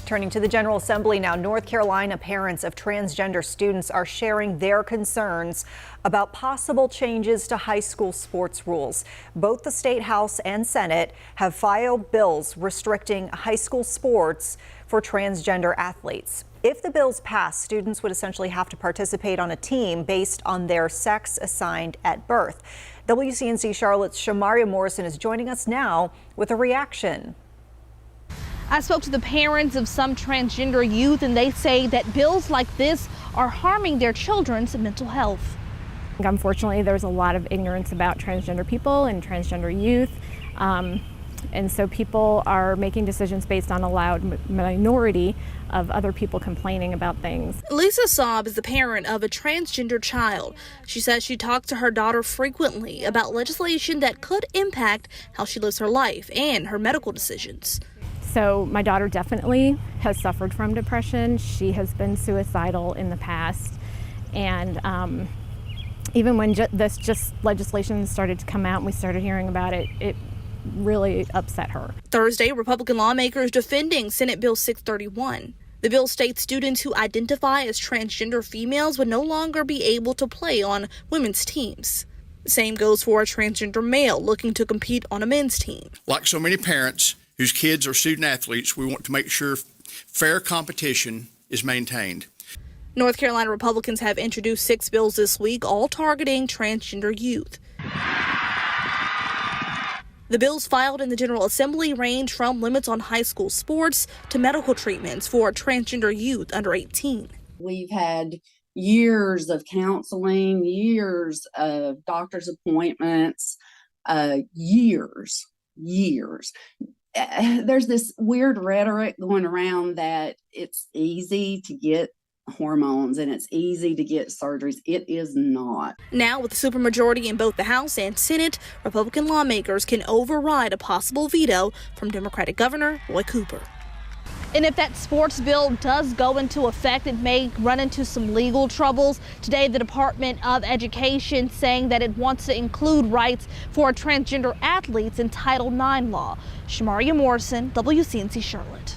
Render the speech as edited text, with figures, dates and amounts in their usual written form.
Turning to the General Assembly now, North Carolina parents of transgender students are sharing their concerns about possible changes to high school sports rules. Both the State House and Senate have filed bills restricting high school sports for transgender athletes. If the bills pass, students would essentially have to participate on a team based on their sex assigned at birth. WCNC Charlotte's Shamaria Morrison is joining us now with a reaction. I spoke to the parents of some transgender youth, and they say that bills like this are harming their children's mental health. Unfortunately, there's a lot of ignorance about transgender people and transgender youth. And so people are making decisions based on a loud minority of other people complaining about things. Lisa Saab is the parent of a transgender child. She says she talks to her daughter frequently about legislation that could impact how she lives her life and her medical decisions. So my daughter definitely has suffered from depression. She has been suicidal in the past. And even when this legislation started to come out and we started hearing about it, it really upset her. Thursday, Republican lawmakers defending Senate Bill 631. The bill states students who identify as transgender females would no longer be able to play on women's teams. The same goes for a transgender male looking to compete on a men's team. Like so many parents whose kids are student athletes, we want to make sure fair competition is maintained. North Carolina Republicans have introduced 6 bills this week, all targeting transgender youth. The bills filed in the General Assembly range from limits on high school sports to medical treatments for transgender youth under 18. We've had years of counseling, years of doctor's appointments, years. There's this weird rhetoric going around that it's easy to get hormones and it's easy to get surgeries. It is not. Now, with a supermajority in both the House and Senate, Republican lawmakers can override a possible veto from Democratic Governor Roy Cooper. And if that sports bill does go into effect, it may run into some legal troubles. Today, the Department of Education saying that it wants to include rights for transgender athletes in Title IX law. Shamaria Morrison, WCNC Charlotte.